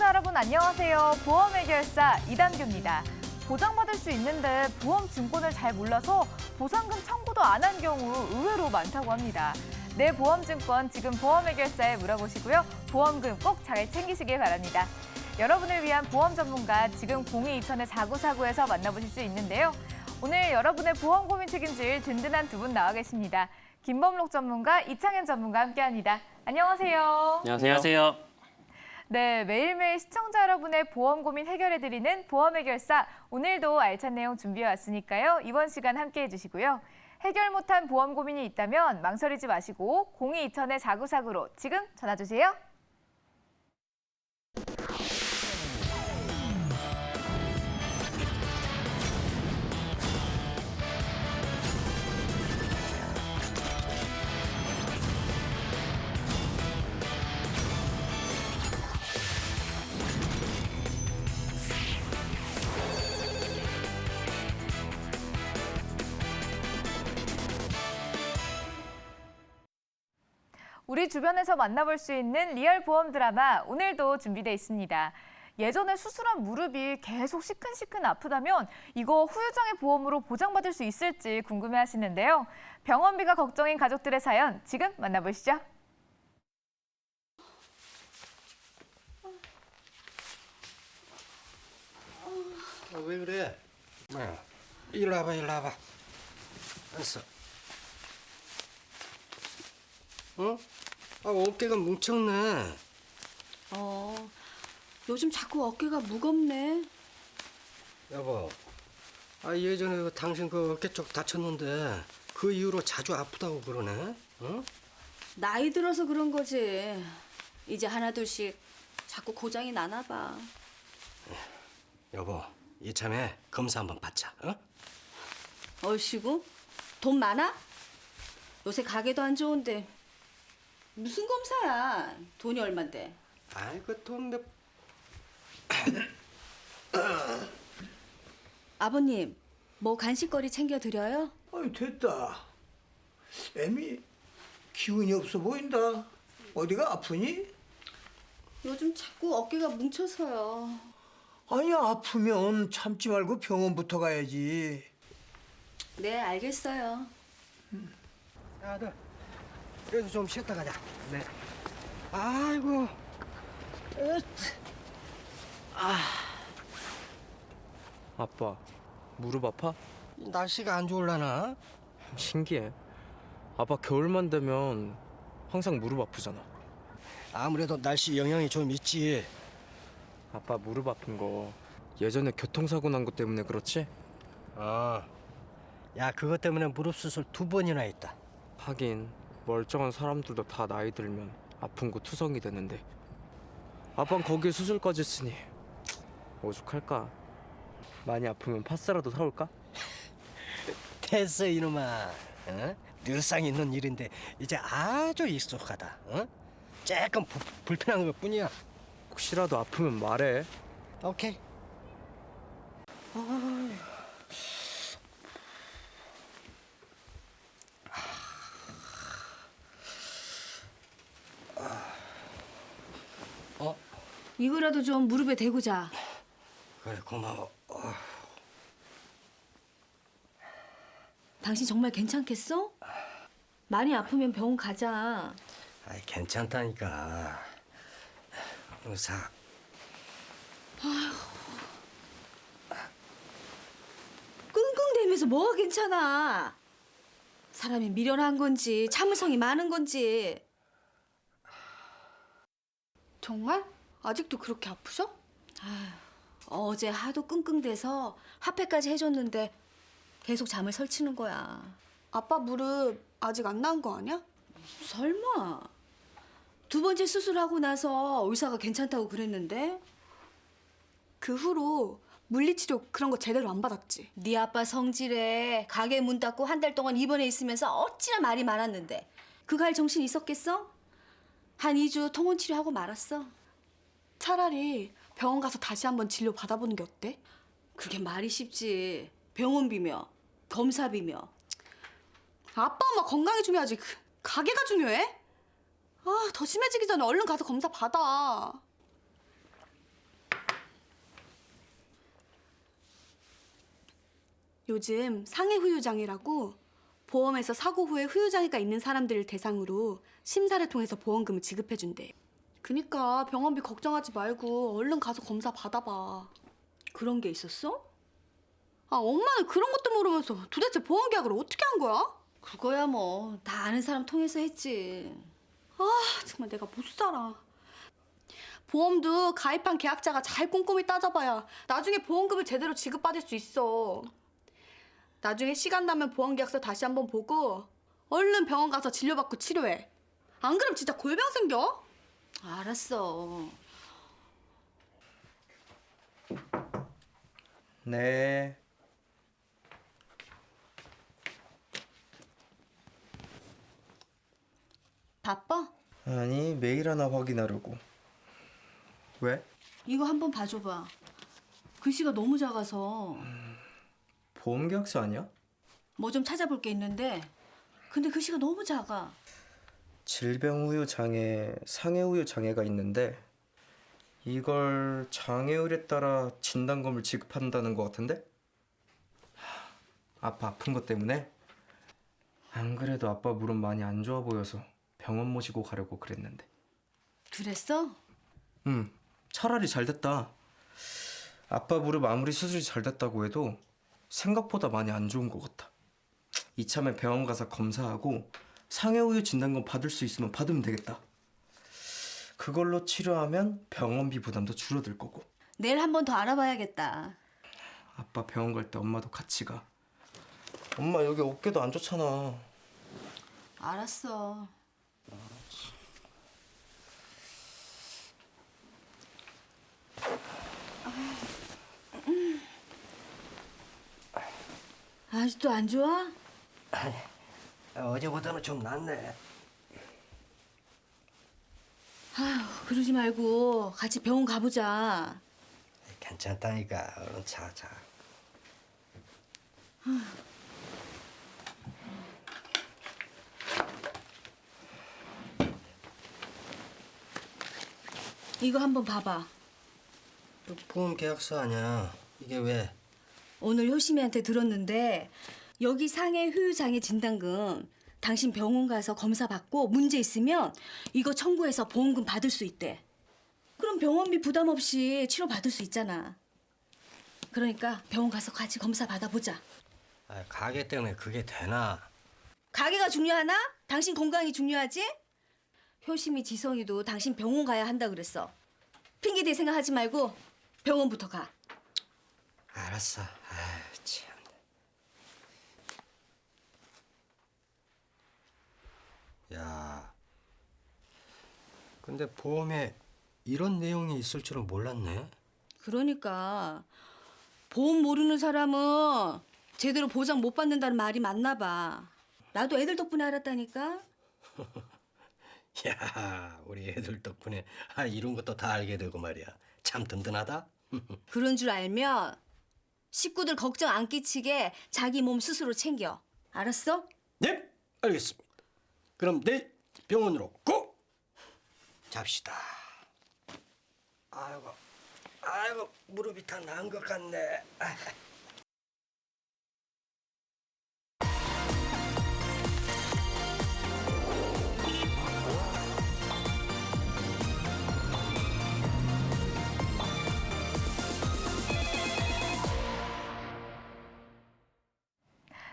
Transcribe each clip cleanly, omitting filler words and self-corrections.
시청자 여러분 안녕하세요. 보험 해결사 이담규입니다. 보장받을 수 있는데 보험 증권을 잘 몰라서 보상금 청구도 안 한 경우 의외로 많다고 합니다. 내 보험 증권 지금 보험 해결사에 물어보시고요. 보험금 꼭 잘 챙기시길 바랍니다. 여러분을 위한 보험 전문가 지금 02-2000-4949에서 만나보실 수 있는데요. 오늘 여러분의 보험 고민 책임질 든든한 두 분 나와 계십니다. 김범록 전문가, 이창현 전문가 함께합니다. 안녕하세요. 안녕하세요. 네, 매일매일 시청자 여러분의 보험 고민 해결해드리는 보험 해결사. 오늘도 알찬 내용 준비해왔으니까요. 이번 시간 함께해 주시고요. 해결 못한 보험 고민이 있다면 망설이지 마시고 02-2000-4949로 지금 전화 주세요. 우리 주변에서 만나볼 수 있는 리얼 보험 드라마 오늘도 준비되어 있습니다. 예전에 수술한 무릎이 계속 시큰시큰 아프다면 이거 후유장애 보험으로 보장받을 수 있을지 궁금해하시는데요. 병원비가 걱정인 가족들의 사연 지금 만나보시죠. 왜 그래? 일로 와봐, 일로 와봐. 앉아. 어? 어깨가 뭉쳤네. 요즘 자꾸 어깨가 무겁네. 여보, 예전에 당신 그 어깨 쪽 다쳤는데 그 이후로 자주 아프다고 그러네. 어? 나이 들어서 그런 거지. 이제 하나둘씩 자꾸 고장이 나나 봐. 여보, 이참에 검사 한번 받자. 어? 얼씨구? 돈 많아? 요새 가게도 안 좋은데 무슨 검사야? 돈이 얼만데? 그 돈 몇... 아버님, 뭐 간식거리 챙겨드려요? 아이 됐다. 애미 기운이 없어 보인다. 어디가 아프니? 요즘 자꾸 어깨가 뭉쳐서요. 아니 아프면 참지 말고 병원부터 가야지. 네, 알겠어요. 야, 너 그래도 좀 쉬었다 가자. 네. 아이고. 아빠, 무릎 아파? 날씨가 안 좋을라나? 신기해. 아빠 겨울만 되면 항상 무릎 아프잖아. 아무래도 날씨 영향이 좀 있지. 아빠 무릎 아픈 거 예전에 교통사고 난 것 때문에 그렇지? 야, 그것 때문에 무릎 수술 2번이나 했다. 하긴 멀쩡한 사람들도 다 나이 들면 아픈 거 투성이 되는데 아빠는 거기에 수술까지 했으니 오죽할까? 많이 아프면 파스라도 사올까? 됐어 이놈아. 어? 늘상 있는 일인데 이제 아주 익숙하다. 어? 조금 불편한 것뿐이야. 혹시라도 아프면 말해. 오케이. 이거라도 좀 무릎에 대고 자. 그래, 고마워. 당신 정말 괜찮겠어? 많이 아프면 병원 가자. 괜찮다니까. 의사. 끙끙대면서 뭐가 괜찮아? 사람이 미련한 건지 참을성이 많은 건지. 정말? 아직도 그렇게 아프셔? 어제 하도 끙끙대서 합해까지 해줬는데 계속 잠을 설치는 거야. 아빠 무릎 아직 안 나은 거 아니야? 설마. 2번째 수술하고 나서 의사가 괜찮다고 그랬는데? 그 후로 물리치료 그런 거 제대로 안 받았지? 네 아빠 성질에 가게 문 닫고 한 달 동안 입원해 있으면서 어찌나 말이 많았는데 그거 할 정신 있었겠어? 한 2주 통원 치료하고 말았어. 차라리 병원 가서 다시 한번 진료 받아보는 게 어때? 그게 말이 쉽지. 병원비며 검사비며. 아빠 엄마 건강이 중요하지 가게가 중요해? 더 심해지기 전에 얼른 가서 검사 받아. 요즘 상해 후유장애라고 보험에서 사고 후에 후유장애가 있는 사람들을 대상으로 심사를 통해서 보험금을 지급해준대. 그니까 병원비 걱정하지 말고 얼른 가서 검사 받아봐. 그런 게 있었어? 아, 엄마는 그런 것도 모르면서 도대체 보험 계약을 어떻게 한 거야? 그거야 뭐 다 아는 사람 통해서 했지. 아, 정말 내가 못 살아. 보험도 가입한 계약자가 잘 꼼꼼히 따져봐야 나중에 보험금을 제대로 지급받을 수 있어. 나중에 시간 나면 보험계약서 다시 한번 보고 얼른 병원 가서 진료받고 치료해. 안 그럼 진짜 골병 생겨. 알았어. 네. 바빠? 아니, 메일 하나 확인하려고. 왜? 이거 한번 봐줘봐. 글씨가 너무 작아서 보험계약서 아니야? 뭐 좀 찾아볼 게 있는데 근데 글씨가 너무 작아. 질병후유 장애, 상해후유 장애가 있는데 이걸 장애율에 따라 진단금을 지급한다는 것 같은데? 아빠 아픈 것 때문에? 안 그래도 아빠 무릎 많이 안 좋아 보여서 병원 모시고 가려고 그랬는데. 그랬어? 차라리 잘 됐다. 아빠 무릎 아무리 수술이 잘 됐다고 해도 생각보다 많이 안 좋은 것 같아. 이참에 병원 가서 검사하고 상해우유 진단금 받을 수 있으면 받으면 되겠다. 그걸로 치료하면 병원비 부담도 줄어들 거고. 내일 한 번 더 알아봐야겠다. 아빠 병원 갈 때 엄마도 같이 가. 엄마 여기 어깨도 안 좋잖아. 알았어. 아직도 안 좋아? 어제보다는 좀 낫네. 아휴, 그러지 말고 같이 병원 가보자. 괜찮다니까. 얼른 자. 이거 한번 봐봐. 보험 계약서 아니야. 이게 왜? 오늘 효심이한테 들었는데 여기 상해 후유장애 진단금 당신 병원 가서 검사 받고 문제 있으면 이거 청구해서 보험금 받을 수 있대. 그럼 병원비 부담 없이 치료 받을 수 있잖아. 그러니까 병원 가서 같이 검사 받아보자. 아, 가게 때문에 그게 되나? 가게가 중요하나? 당신 건강이 중요하지? 효심이 지성이도 당신 병원 가야 한다 그랬어. 핑계대 생각하지 말고 병원부터 가. 알았어. 아유, 참. 야, 근데 보험에 이런 내용이 있을 줄은 몰랐네. 그러니까 보험 모르는 사람은 제대로 보장 못 받는다는 말이 맞나 봐. 나도 애들 덕분에 알았다니까. 야, 우리 애들 덕분에 이런 것도 다 알게 되고 말이야. 참 든든하다. 그런 줄 알면 식구들 걱정 안 끼치게 자기 몸 스스로 챙겨. 알았어? 네, 알겠습니다. 그럼 내일 병원으로 고! 잡시다. 아이고, 무릎이 다 나은 것 같네.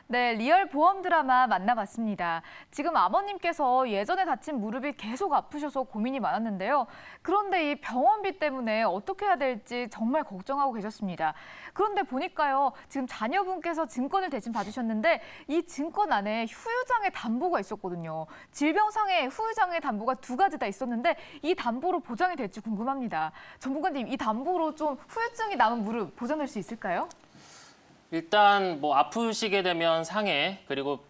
네, 리얼 보험 드라마 만나봤습니다. 지금 아버님께서 예전에 다친 무릎이 계속 아프셔서 고민이 많았는데요. 그런데 이 병원비 때문에 어떻게 해야 될지 정말 걱정하고 계셨습니다. 그런데 보니까요, 지금 자녀분께서 증권을 대신 받으셨는데 이 증권 안에 후유장애 담보가 있었거든요. 질병상의 후유장애 담보가 2가지 다 있었는데 이 담보로 보장이 될지 궁금합니다. 전문가님, 이 담보로 좀 후유증이 남은 무릎 보장될 수 있을까요? 일단 뭐 아프시게 되면 상해, 그리고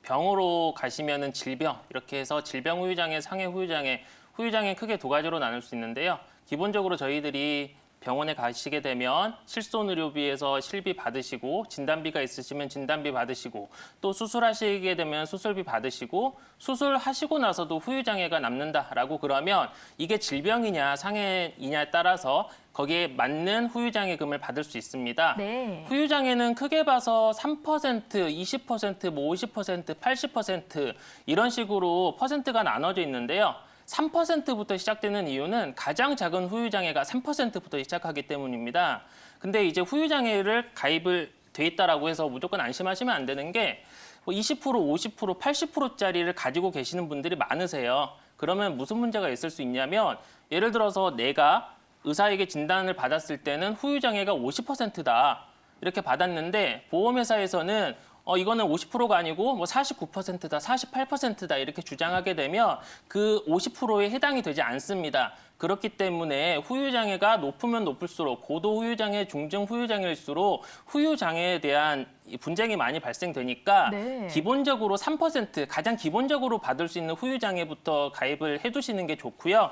병으로 가시면은 질병, 이렇게 해서 질병 후유장애, 상해 후유장애, 후유장애 크게 2가지로 나눌 수 있는데요. 기본적으로 저희들이 병원에 가시게 되면 실손의료비에서 실비 받으시고 진단비가 있으시면 진단비 받으시고 또 수술하시게 되면 수술비 받으시고 수술하시고 나서도 후유장애가 남는다라고 그러면 이게 질병이냐 상해이냐에 따라서 거기에 맞는 후유장애금을 받을 수 있습니다. 네. 후유장애는 크게 봐서 3%, 20%, 뭐 50%, 80% 이런 식으로 퍼센트가 나눠져 있는데요. 3%부터 시작되는 이유는 가장 작은 후유장애가 3%부터 시작하기 때문입니다. 근데 이제 후유장애를 가입을 돼 있다라고 해서 무조건 안심하시면 안 되는 게 20%, 50%, 80%짜리를 가지고 계시는 분들이 많으세요. 그러면 무슨 문제가 있을 수 있냐면 예를 들어서 내가 의사에게 진단을 받았을 때는 후유장애가 50%다. 이렇게 받았는데 보험회사에서는 이거는 50%가 아니고 뭐 49%다, 48%다 이렇게 주장하게 되면 그 50%에 해당이 되지 않습니다. 그렇기 때문에 후유장애가 높으면 높을수록 고도 후유장애, 중증 후유장애일수록 후유장애에 대한 분쟁이 많이 발생되니까 네. 기본적으로 3% 가장 기본적으로 받을 수 있는 후유장애부터 가입을 해두시는 게 좋고요.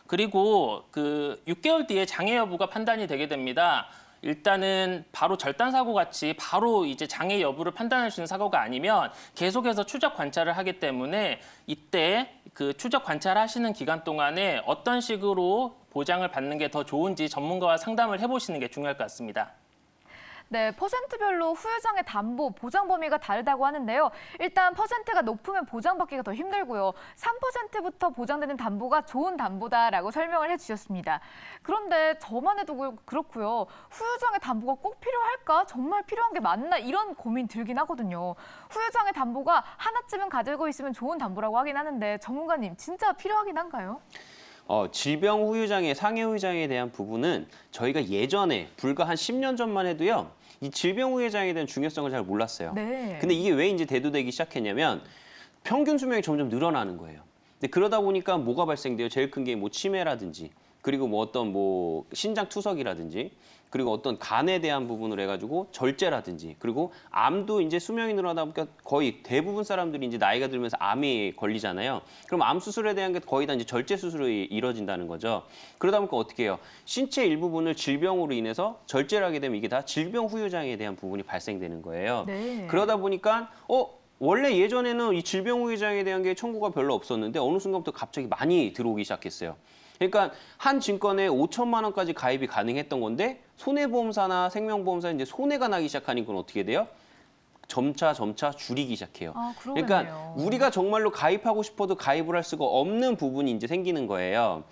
그리고 그 6개월 뒤에 장애 여부가 판단이 되게 됩니다. 일단은 바로 절단사고 같이 바로 이제 장애 여부를 판단할 수 있는 사고가 아니면 계속해서 추적 관찰을 하기 때문에 이때 그 추적 관찰하시는 기간 동안에 어떤 식으로 보장을 받는 게 더 좋은지 전문가와 상담을 해보시는 게 중요할 것 같습니다. 네, 퍼센트별로 후유장애 담보 보장 범위가 다르다고 하는데요. 일단 퍼센트가 높으면 보장받기가 더 힘들고요. 3%부터 보장되는 담보가 좋은 담보다라고 설명을 해주셨습니다. 그런데 저만 해도 그렇고요. 후유장애 담보가 꼭 필요할까? 정말 필요한 게 맞나? 이런 고민 들긴 하거든요. 후유장애 담보가 하나쯤은 가지고 있으면 좋은 담보라고 하긴 하는데 전문가님 진짜 필요하긴 한가요? 질병 후유장애, 상해 후유장애에 대한 부분은 저희가 예전에 불과 한 10년 전만 해도요. 이 질병 후유장애에 대한 중요성을 잘 몰랐어요. 네. 근데 이게 왜 이제 대두되기 시작했냐면 평균 수명이 점점 늘어나는 거예요. 근데 그러다 보니까 뭐가 발생돼요? 제일 큰 게 뭐 치매라든지 그리고 뭐 어떤 뭐 신장 투석이라든지 그리고 어떤 간에 대한 부분을 해가지고 절제라든지 그리고 암도 이제 수명이 늘어나다 보니까 거의 대부분 사람들이 이제 나이가 들면서 암이 걸리잖아요. 그럼 암 수술에 대한 게 거의 다 이제 절제 수술이 이루어진다는 거죠. 그러다 보니까 어떻게 해요? 신체 일부분을 질병으로 인해서 절제를 하게 되면 이게 다 질병 후유장애에 대한 부분이 발생되는 거예요. 네. 그러다 보니까 원래 예전에는 이 질병 후유장애에 대한 게 청구가 별로 없었는데 어느 순간부터 갑자기 많이 들어오기 시작했어요. 그러니까 한 증권에 5천만 원까지 가입이 가능했던 건데 손해보험사나 생명보험사 이제 손해가 나기 시작하니까 어떻게 돼요? 점차 줄이기 시작해요. 아, 그러겠네요. 그러니까 우리가 정말로 가입하고 싶어도 가입을 할 수가 없는 부분이 이제 생기는 거예요.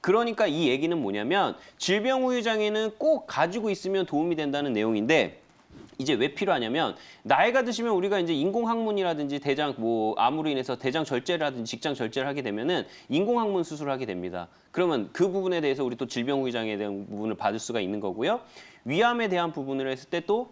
그러니까 이 얘기는 뭐냐면 질병 후유장애는 꼭 가지고 있으면 도움이 된다는 내용인데 이제 왜 필요하냐면 나이가 드시면 우리가 이제 인공항문이라든지 대장 뭐 암으로 인해서 대장 절제라든지 직장 절제를 하게 되면은 인공항문 수술을 하게 됩니다. 그러면 그 부분에 대해서 우리 또 질병 후유장애에 대한 부분을 받을 수가 있는 거고요. 위암에 대한 부분을 했을 때 또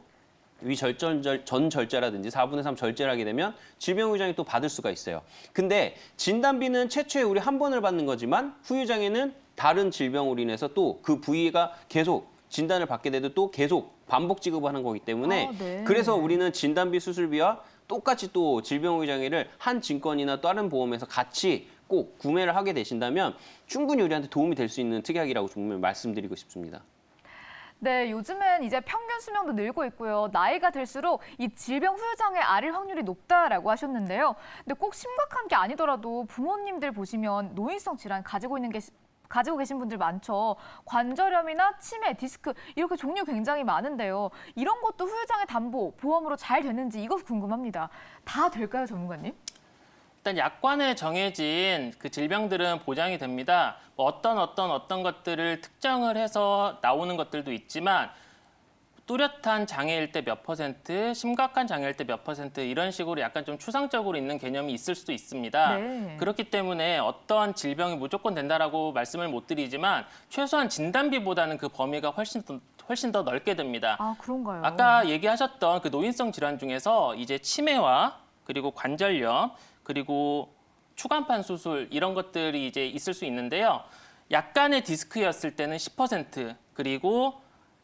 전 절제라든지 4분의 3 절제를 하게 되면 질병 후유장애 또 받을 수가 있어요. 근데 진단비는 최초에 우리 한 번을 받는 거지만 후유장애는 다른 질병으로 인해서 또 그 부위가 계속 진단을 받게 돼도 또 계속 반복 지급하는 거기 때문에 네. 그래서 우리는 진단비 수술비와 똑같이 또 질병 후유장애를 한 증권이나 다른 보험에서 같이 꼭 구매를 하게 되신다면 충분히 우리한테 도움이 될 수 있는 특약이라고 정말 말씀드리고 싶습니다. 네, 요즘은 이제 평균 수명도 늘고 있고요. 나이가 들수록 이 질병 후유장애 앓을 확률이 높다라고 하셨는데요. 근데 꼭 심각한 게 아니더라도 부모님들 보시면 노인성 질환 가지고 계신 분들 많죠. 관절염이나 치매, 디스크 이렇게 종류 굉장히 많은데요. 이런 것도 후유장애 담보 보험으로 잘 되는지 이거 궁금합니다. 다 될까요, 전문가님? 일단 약관에 정해진 그 질병들은 보장이 됩니다. 뭐 어떤 것들을 특정을 해서 나오는 것들도 있지만 뚜렷한 장애일 때 몇 %, 심각한 장애일 때 몇 % 이런 식으로 약간 좀 추상적으로 있는 개념이 있을 수도 있습니다. 네. 그렇기 때문에 어떤 질병이 무조건 된다라고 말씀을 못 드리지만 최소한 진단비보다는 그 범위가 훨씬 더 넓게 됩니다. 아, 그런가요? 아까 얘기하셨던 그 노인성 질환 중에서 이제 치매와 그리고 관절염 그리고 추간판 수술 이런 것들이 이제 있을 수 있는데요. 약간의 디스크였을 때는 10% 그리고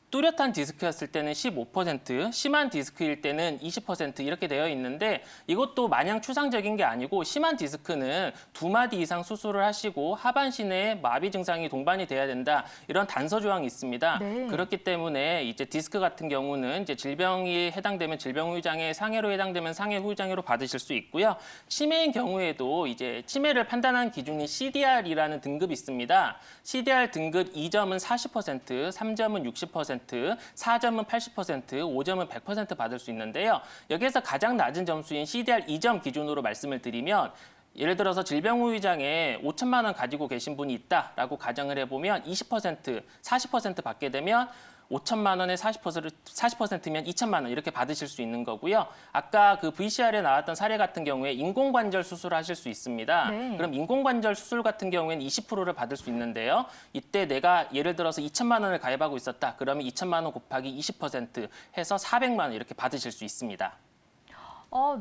뚜렷한 디스크였을 때는 15%, 심한 디스크일 때는 20% 이렇게 되어 있는데 이것도 마냥 추상적인 게 아니고 심한 디스크는 2마디 이상 수술을 하시고 하반신에 마비 증상이 동반이 돼야 된다. 이런 단서 조항이 있습니다. 네. 그렇기 때문에 이제 디스크 같은 경우는 이제 질병이 해당되면 질병 후유장애, 상해로 해당되면 상해 후유장애로 받으실 수 있고요. 치매인 경우에도 이제 치매를 판단하는 기준이 CDR이라는 등급이 있습니다. CDR 등급 2점은 40%, 3점은 60%, 4점은 80%, 5점은 100% 받을 수 있는데요. 여기에서 가장 낮은 점수인 CDR 2점 기준으로 말씀을 드리면 예를 들어서 질병 후유장애 5천만 원 가지고 계신 분이 있다라고 가정을 해보면 20%, 40% 받게 되면 5천만 원에 40%면 2천만 원 이렇게 받으실 수 있는 거고요. 아까 그 VCR에 나왔던 사례 같은 경우에 인공관절 수술을 하실 수 있습니다. 네. 그럼 인공관절 수술 같은 경우에는 20%를 받을 수 있는데요. 이때 내가 예를 들어서 2천만 원을 가입하고 있었다. 그러면 2천만 원 곱하기 20% 해서 400만 원 이렇게 받으실 수 있습니다.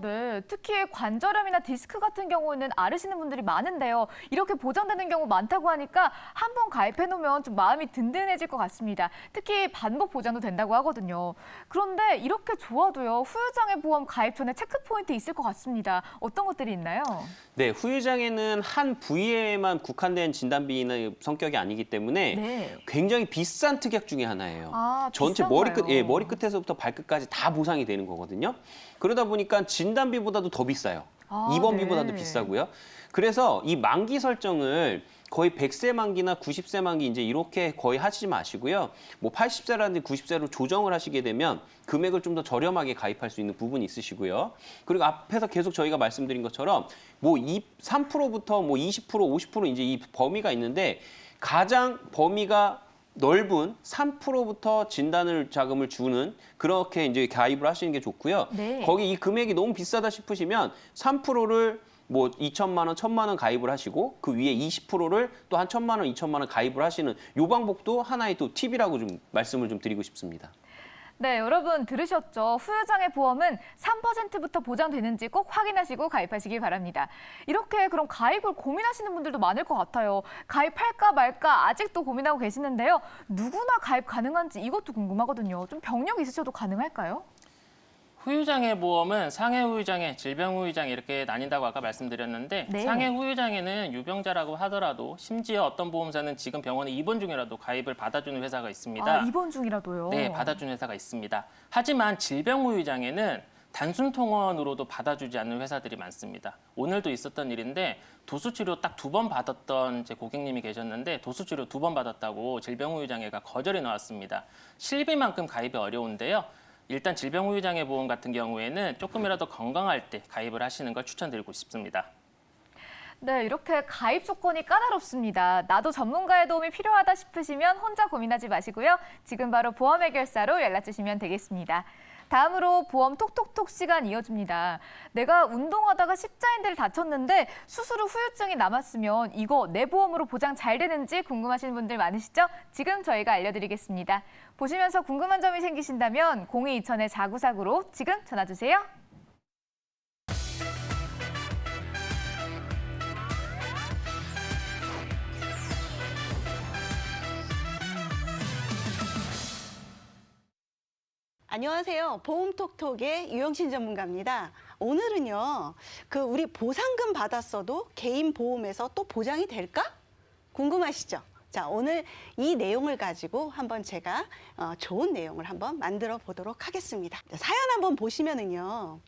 네. 특히 관절염이나 디스크 같은 경우는 앓으시는 분들이 많은데요. 이렇게 보장되는 경우 많다고 하니까 한번 가입해놓으면 좀 마음이 든든해질 것 같습니다. 특히 반복 보장도 된다고 하거든요. 그런데 이렇게 좋아도요. 후유장애 보험 가입 전에 체크 포인트 있을 것 같습니다. 어떤 것들이 있나요? 네, 후유장애는 한 부위에만 국한된 진단비는 성격이 아니기 때문에 네. 굉장히 비싼 특약 중에 하나예요. 아, 전체 비싼가요? 머리끝에서부터 발끝까지 다 보상이 되는 거거든요. 그러다 보니까 진단비보다도 더 비싸요. 아, 입원비보다도 네. 비싸고요. 그래서 이 만기 설정을 거의 100세 만기나 90세 만기 이제 이렇게 거의 하시지 마시고요. 뭐 80세라든지 90세로 조정을 하시게 되면 금액을 좀 더 저렴하게 가입할 수 있는 부분이 있으시고요. 그리고 앞에서 계속 저희가 말씀드린 것처럼 뭐 3%부터 뭐 20%, 50% 이제 이 범위가 있는데 가장 범위가 넓은 3%부터 진단을 자금을 주는 그렇게 이제 가입을 하시는 게 좋고요. 네. 거기 이 금액이 너무 비싸다 싶으시면 3%를 뭐 2천만 원, 1천만 원 가입을 하시고 그 위에 20%를 또 한 1천만 원, 2천만 원 가입을 하시는 요 방법도 하나의 또 팁이라고 좀 말씀을 좀 드리고 싶습니다. 네, 여러분 들으셨죠? 후유장애 보험은 3%부터 보장되는지 꼭 확인하시고 가입하시기 바랍니다. 이렇게 그럼 가입을 고민하시는 분들도 많을 것 같아요. 가입할까 말까 아직도 고민하고 계시는데요. 누구나 가입 가능한지 이것도 궁금하거든요. 좀 병력 있으셔도 가능할까요? 후유장애 보험은 상해 후유장애, 질병 후유장애 이렇게 나뉜다고 아까 말씀드렸는데 네. 상해 후유장애는 유병자라고 하더라도 심지어 어떤 보험사는 지금 병원에 입원 중이라도 가입을 받아주는 회사가 있습니다. 아, 입원 중이라도요? 네, 받아주는 회사가 있습니다. 하지만 질병 후유장애는 단순 통원으로도 받아주지 않는 회사들이 많습니다. 오늘도 있었던 일인데 도수치료 딱 2번 받았던 제 고객님이 계셨는데 도수치료 2번 받았다고 질병 후유장애가 거절이 나왔습니다. 실비만큼 가입이 어려운데요. 일단 질병 후유장애 보험 같은 경우에는 조금이라도 건강할 때 가입을 하시는 걸 추천드리고 싶습니다. 네, 이렇게 가입 조건이 까다롭습니다. 나도 전문가의 도움이 필요하다 싶으시면 혼자 고민하지 마시고요. 지금 바로 보험 해결사로 연락 주시면 되겠습니다. 다음으로 보험 톡톡톡 시간 이어집니다. 내가 운동하다가 십자인대를 다쳤는데 수술 후 후유증이 남았으면 이거 내 보험으로 보장 잘 되는지 궁금하신 분들 많으시죠? 지금 저희가 알려드리겠습니다. 보시면서 궁금한 점이 생기신다면 02-2000-4949로 지금 전화 주세요. 안녕하세요. 보험톡톡의 유영신 전문가입니다. 오늘은요, 우리 보상금 받았어도 개인 보험에서 또 보장이 될까? 궁금하시죠? 자, 오늘 이 내용을 가지고 한번 제가 좋은 내용을 한번 만들어 보도록 하겠습니다. 자, 사연 한번 보시면은요,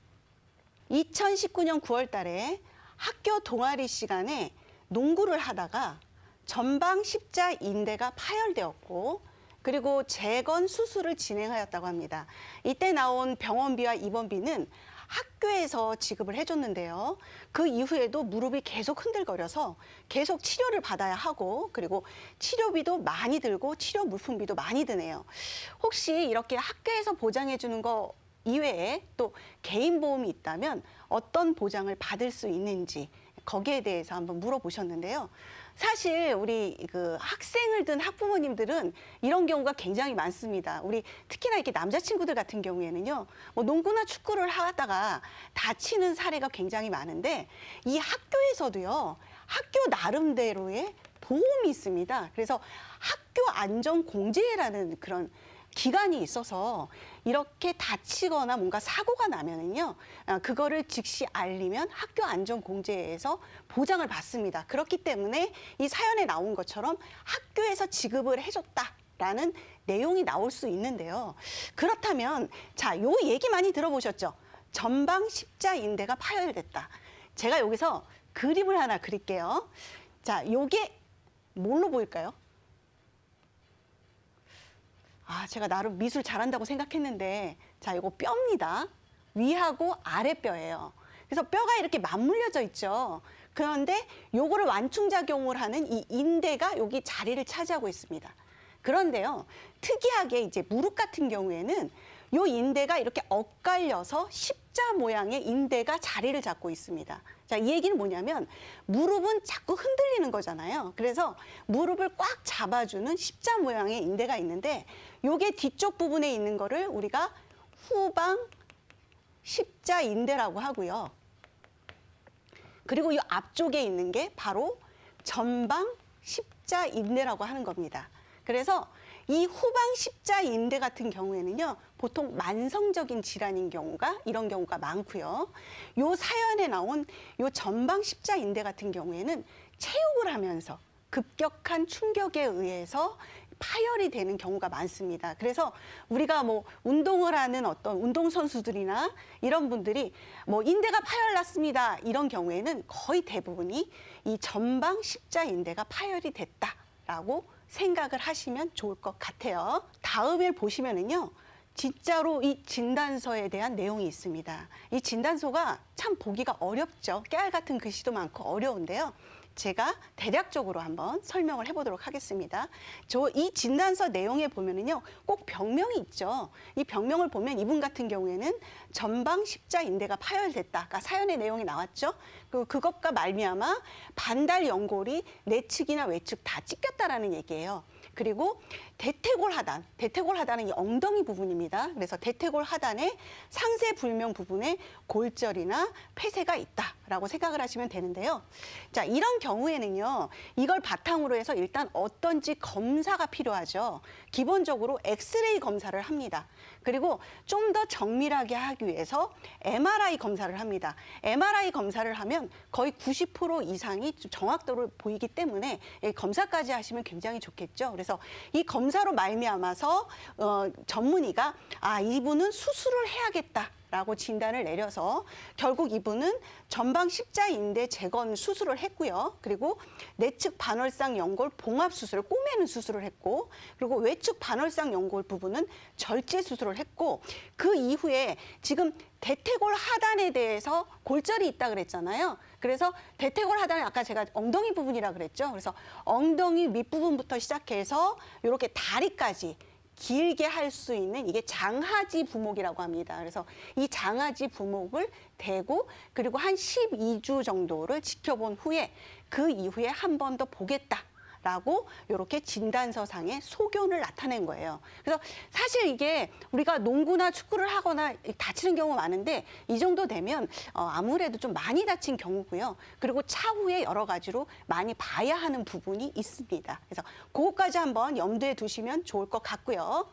2019년 9월 달에 학교 동아리 시간에 농구를 하다가 전방 십자 인대가 파열되었고 그리고 재건 수술을 진행하였다고 합니다. 이때 나온 병원비와 입원비는 학교에서 지급을 해줬는데요. 그 이후에도 무릎이 계속 흔들거려서 계속 치료를 받아야 하고 그리고 치료비도 많이 들고 치료 물품비도 많이 드네요. 혹시 이렇게 학교에서 보장해주는 거 이외에 또 개인 보험이 있다면 어떤 보장을 받을 수 있는지 거기에 대해서 한번 물어보셨는데요. 사실 우리 학생을 둔 학부모님들은 이런 경우가 굉장히 많습니다. 우리 특히나 이렇게 남자친구들 같은 경우에는요, 뭐 농구나 축구를 하다가 다치는 사례가 굉장히 많은데 이 학교에서도요, 학교 나름대로의 보험이 있습니다. 그래서 학교 안전공제라는 그런 기간이 있어서 이렇게 다치거나 뭔가 사고가 나면은요, 그거를 즉시 알리면 학교 안전공제에서 보장을 받습니다. 그렇기 때문에 이 사연에 나온 것처럼 학교에서 지급을 해줬다라는 내용이 나올 수 있는데요. 그렇다면 자, 요 얘기 많이 들어보셨죠? 전방 십자인대가 파열됐다. 제가 여기서 그림을 하나 그릴게요. 자, 요게 뭘로 보일까요? 제가 나름 미술 잘한다고 생각했는데, 자, 이거 뼈입니다. 위하고 아랫뼈예요. 그래서 뼈가 이렇게 맞물려져 있죠. 그런데 요거를 완충작용을 하는 이 인대가 여기 자리를 차지하고 있습니다. 그런데요, 특이하게 이제 무릎 같은 경우에는 요 인대가 이렇게 엇갈려서 십자 모양의 인대가 자리를 잡고 있습니다. 자, 이 얘기는 뭐냐면 무릎은 자꾸 흔들리는 거잖아요. 그래서 무릎을 꽉 잡아주는 십자 모양의 인대가 있는데 요게 뒤쪽 부분에 있는 거를 우리가 후방 십자 인대라고 하고요. 그리고 이 앞쪽에 있는 게 바로 전방 십자 인대라고 하는 겁니다. 그래서 이 후방 십자 인대 같은 경우에는요, 보통 만성적인 질환인 경우가 이런 경우가 많고요. 요 사연에 나온 요 전방 십자 인대 같은 경우에는 체육을 하면서 급격한 충격에 의해서 파열이 되는 경우가 많습니다. 그래서 우리가 뭐 운동을 하는 어떤 운동선수들이나 이런 분들이 뭐 인대가 파열났습니다, 이런 경우에는 거의 대부분이 이 전방 십자 인대가 파열이 됐다라고 생각을 하시면 좋을 것 같아요. 다음에 보시면은요, 진짜로 이 진단서에 대한 내용이 있습니다. 이 진단서가 참 보기가 어렵죠. 깨알 같은 글씨도 많고 어려운데요. 제가 대략적으로 한번 설명을 해보도록 하겠습니다. 이 진단서 내용에 보면은요, 꼭 병명이 있죠. 이 병명을 보면 이분 같은 경우에는 전방 십자 인대가 파열됐다. 아까 사연의 내용이 나왔죠. 그것과 말미암아 반달 연골이 내측이나 외측 다 찢겼다라는 얘기예요. 그리고 대퇴골 하단, 대퇴골 하단은 이 엉덩이 부분입니다. 그래서 대퇴골 하단에 상세 불명 부분에 골절이나 폐쇄가 있다라고 생각을 하시면 되는데요. 자, 이런 경우에는요, 이걸 바탕으로 해서 일단 어떤지 검사가 필요하죠. 기본적으로 엑스레이 검사를 합니다. 그리고 좀 더 정밀하게 하기 위해서 MRI 검사를 합니다. MRI 검사를 하면 거의 90% 이상이 정확도를 보이기 때문에 검사까지 하시면 굉장히 좋겠죠. 그래서 이 검사로 말미암아서 전문의가 이분은 수술을 해야겠다 라고 진단을 내려서 결국 이분은 전방 십자인대 재건 수술을 했고요. 그리고 내측 반월상 연골 봉합 수술을 꼬매는 수술을 했고, 그리고 외측 반월상 연골 부분은 절제 수술을 했고, 그 이후에 지금 대퇴골 하단에 대해서 골절이 있다 그랬잖아요. 그래서 대퇴골 하단은 아까 제가 엉덩이 부분이라 그랬죠. 그래서 엉덩이 윗부분부터 시작해서 이렇게 다리까지 길게 할 수 있는 이게 장하지 부목이라고 합니다. 그래서 이 장하지 부목을 대고 그리고 한 12주 정도를 지켜본 후에 그 이후에 한 번 더 보겠다라고 이렇게 진단서상의 소견을 나타낸 거예요. 그래서 사실 이게 우리가 농구나 축구를 하거나 다치는 경우가 많은데 이 정도 되면 아무래도 좀 많이 다친 경우고요. 그리고 차후에 여러 가지로 많이 봐야 하는 부분이 있습니다. 그래서 그것까지 한번 염두에 두시면 좋을 것 같고요.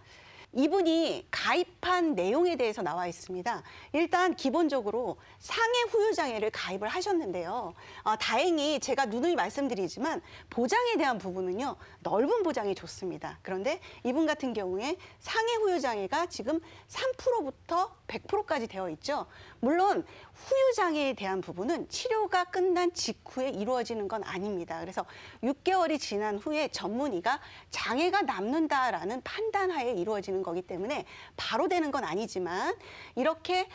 이분이 가입한 내용에 대해서 나와 있습니다. 일단 기본적으로 상해 후유장애를 가입을 하셨는데요. 다행히 제가 누누이 말씀드리지만 보장에 대한 부분은요, 넓은 보장이 좋습니다. 그런데 이분 같은 경우에 상해 후유장애가 지금 3%부터 100%까지 되어 있죠. 물론 후유장애에 대한 부분은 치료가 끝난 직후에 이루어지는 건 아닙니다. 그래서 6개월이 지난 후에 전문의가 장애가 남는다라는 판단하에 이루어지는 거기 때문에 바로 되는 건 아니지만 이렇게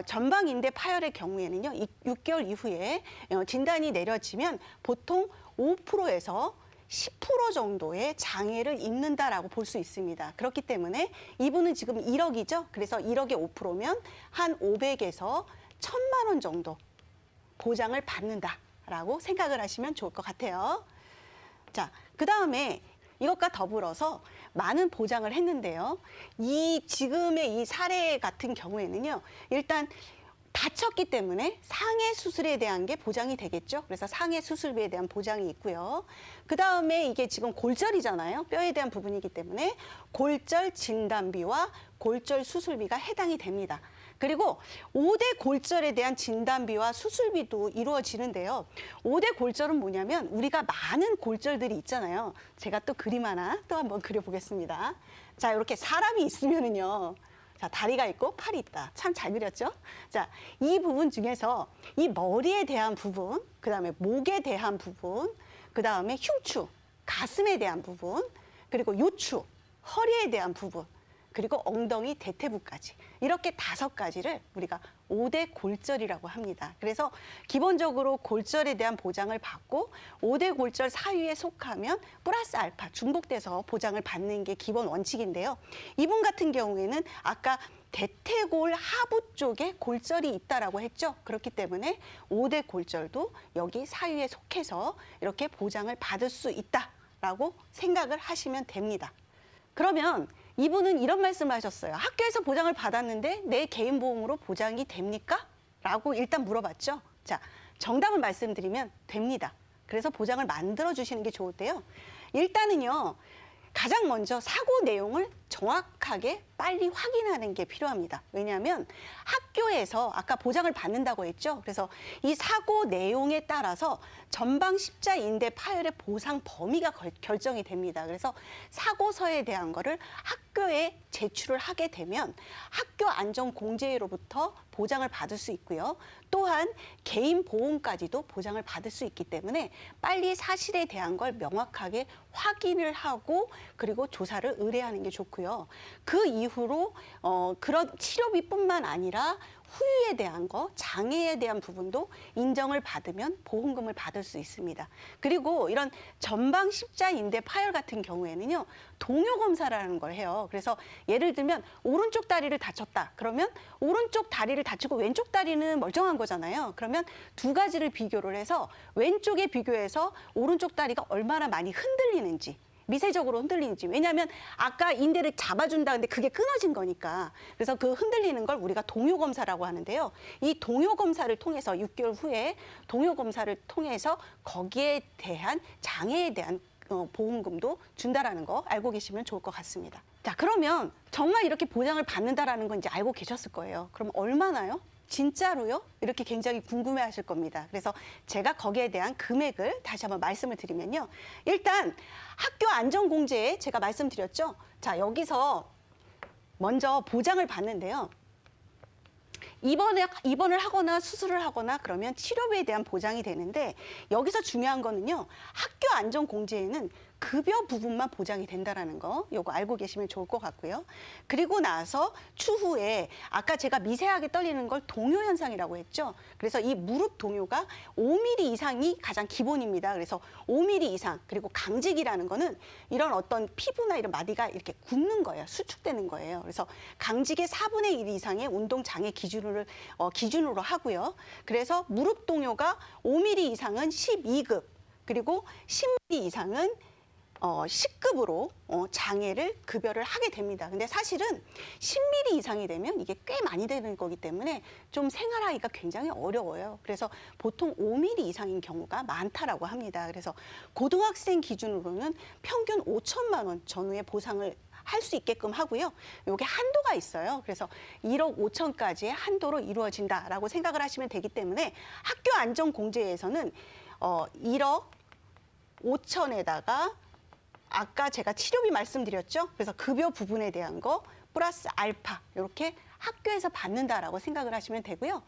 전방인대 파열의 경우에는요, 6개월 이후에 진단이 내려지면 보통 5%에서 10% 정도의 장애를 입는다라고 볼 수 있습니다. 그렇기 때문에 이분은 지금 1억이죠. 그래서 1억에 5%면 한 500에서 1,000만 원 정도 보장을 받는다라고 생각을 하시면 좋을 것 같아요. 자, 그다음에 이것과 더불어서 많은 보장을 했는데요. 지금의 이 사례 같은 경우에는요, 일단 다쳤기 때문에 상해 수술에 대한 게 보장이 되겠죠. 그래서 상해 수술비에 대한 보장이 있고요. 그다음에 이게 지금 골절이잖아요. 뼈에 대한 부분이기 때문에 골절 진단비와 골절 수술비가 해당이 됩니다. 그리고 5대 골절에 대한 진단비와 수술비도 이루어지는데요. 5대 골절은 뭐냐면 우리가 많은 골절들이 있잖아요. 제가 또 그림 하나 또 한번 그려보겠습니다. 자, 이렇게 사람이 있으면은요. 자, 다리가 있고 팔이 있다. 참 잘 그렸죠? 자, 이 부분 중에서 이 머리에 대한 부분, 그다음에 목에 대한 부분, 그다음에 흉추, 가슴에 대한 부분, 그리고 요추, 허리에 대한 부분, 그리고 엉덩이 대퇴부까지 이렇게 5가지를 우리가 5대 골절이라고 합니다. 그래서 기본적으로 골절에 대한 보장을 받고 5대 골절 사유에 속하면 플러스 알파 중복돼서 보장을 받는 게 기본 원칙인데요. 이분 같은 경우에는 아까 대퇴골 하부 쪽에 골절이 있다라고 했죠. 그렇기 때문에 5대 골절도 여기 사유에 속해서 이렇게 보장을 받을 수 있다라고 생각을 하시면 됩니다. 그러면 이분은 이런 말씀을 하셨어요. 학교에서 보장을 받았는데 내 개인 보험으로 보장이 됩니까? 라고 일단 물어봤죠. 자, 정답을 말씀드리면 됩니다. 그래서 보장을 만들어 주시는 게 좋은데요. 일단은요. 가장 먼저 사고 내용을 정확하게 빨리 확인하는 게 필요합니다. 왜냐하면 학교에서 아까 보장을 받는다고 했죠. 그래서 이 사고 내용에 따라서 전방 십자인대 파열의 보상 범위가 결정이 됩니다. 그래서 사고서에 대한 거를 학교에 제출을 하게 되면 학교 안전공제로부터 보장을 받을 수 있고요. 또한 개인 보험까지도 보장을 받을 수 있기 때문에 빨리 사실에 대한 걸 명확하게 확인을 하고 그리고 조사를 의뢰하는 게 좋고요. 그 이후로 그런 치료비뿐만 아니라 후유에 대한 거, 장애에 대한 부분도 인정을 받으면 보험금을 받을 수 있습니다. 그리고 이런 전방 십자인대 파열 같은 경우에는요. 동요 검사라는 걸 해요. 그래서 예를 들면 오른쪽 다리를 다쳤다. 그러면 오른쪽 다리를 다치고 왼쪽 다리는 멀쩡한 거잖아요. 그러면 2가지를 비교를 해서 왼쪽에 비교해서 오른쪽 다리가 얼마나 많이 흔들리는지 미세적으로 흔들리는지. 왜냐하면 아까 인대를 잡아준다는데 그게 끊어진 거니까. 그래서 그 흔들리는 걸 우리가 동요 검사라고 하는데요. 이 동요 검사를 통해서 6개월 후에 동요 검사를 통해서 거기에 대한 장애에 대한 보험금도 준다라는 거 알고 계시면 좋을 것 같습니다. 자, 그러면 정말 이렇게 보장을 받는다라는 건 이제 알고 계셨을 거예요. 그럼 얼마나요? 진짜로요? 이렇게 굉장히 궁금해하실 겁니다. 그래서 제가 거기에 대한 금액을 다시 한번 말씀을 드리면요. 일단 학교 안전공제에 제가 말씀드렸죠. 자, 여기서 먼저 보장을 받는데요. 입원을 하거나 수술을 하거나 그러면 치료비에 대한 보장이 되는데 여기서 중요한 거는요. 학교 안전공제에는 급여 부분만 보장이 된다는 거 요거 알고 계시면 좋을 것 같고요. 그리고 나서 추후에 아까 제가 미세하게 떨리는 걸 동요 현상이라고 했죠. 그래서 이 무릎 동요가 5mm 이상이 가장 기본입니다. 그래서 5mm 이상 그리고 강직이라는 거는 이런 어떤 피부나 이런 마디가 이렇게 굳는 거예요. 수축되는 거예요. 그래서 강직의 4분의 1 이상의 운동 장애 기준으로 하고요. 그래서 무릎 동요가 5mm 이상은 12급 그리고 10mm 이상은 10급으로 장애를 급여를 하게 됩니다. 근데 사실은 10mm 이상이 되면 이게 꽤 많이 되는 거기 때문에 좀 생활하기가 굉장히 어려워요. 그래서 보통 5mm 이상인 경우가 많다라고 합니다. 그래서 고등학생 기준으로는 평균 5천만 원 전후의 보상을 할 수 있게끔 하고요. 이게 한도가 있어요. 그래서 1억 5천까지의 한도로 이루어진다라고 생각을 하시면 되기 때문에 학교 안전공제에서는 1억 5천에다가 아까 제가 치료비 말씀드렸죠. 그래서 급여 부분에 대한 거 플러스 알파 이렇게 학교에서 받는다라고 생각을 하시면 되고요.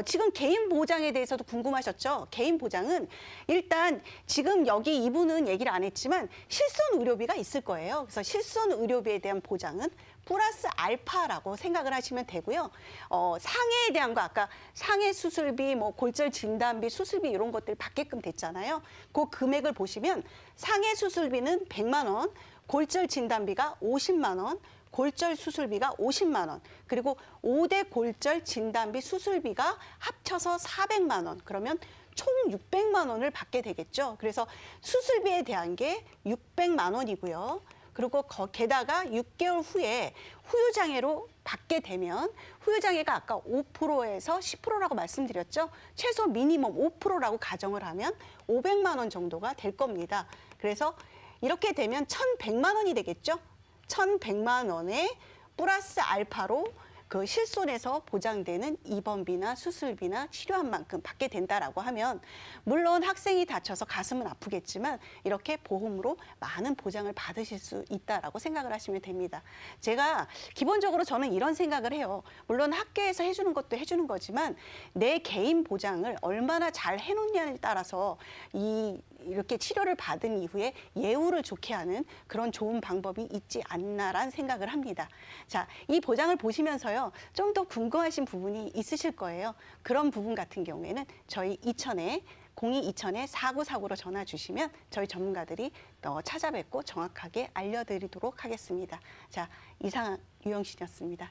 지금 개인 보장에 대해서도 궁금하셨죠? 개인 보장은 일단 지금 여기 이분은 얘기를 안 했지만 실손 의료비가 있을 거예요. 그래서 실손 의료비에 대한 보장은 플러스 알파라고 생각을 하시면 되고요. 상해에 대한 거 아까 상해 수술비, 뭐 골절 진단비, 수술비 이런 것들 받게끔 됐잖아요. 그 금액을 보시면 상해 수술비는 100만 원, 골절 진단비가 50만 원, 골절 수술비가 50만 원, 그리고 5대 골절 진단비 수술비가 합쳐서 400만 원, 그러면 총 600만 원을 받게 되겠죠. 그래서 수술비에 대한 게 600만 원이고요. 그리고 게다가 6개월 후에 후유장애로 받게 되면 후유장애가 아까 5%에서 10%라고 말씀드렸죠. 최소 미니멈 5%라고 가정을 하면 500만 원 정도가 될 겁니다. 그래서 이렇게 되면 1,100만 원이 되겠죠. 1,100만 원에 플러스 알파로 그 실손에서 보장되는 입원비나 수술비나 치료한 만큼 받게 된다라고 하면 물론 학생이 다쳐서 가슴은 아프겠지만 이렇게 보험으로 많은 보장을 받으실 수 있다라고 생각을 하시면 됩니다. 제가 기본적으로 저는 이런 생각을 해요. 물론 학교에서 해주는 것도 해주는 거지만 내 개인 보장을 얼마나 잘 해놓냐에 따라서 이렇게 치료를 받은 이후에 예후를 좋게 하는 그런 좋은 방법이 있지 않나라는 생각을 합니다. 자, 이 보장을 보시면서요. 좀 더 궁금하신 부분이 있으실 거예요. 그런 부분 같은 경우에는 저희 02-2000에 4949로 전화 주시면 저희 전문가들이 찾아뵙고 정확하게 알려드리도록 하겠습니다. 자, 이상 유영신이었습니다.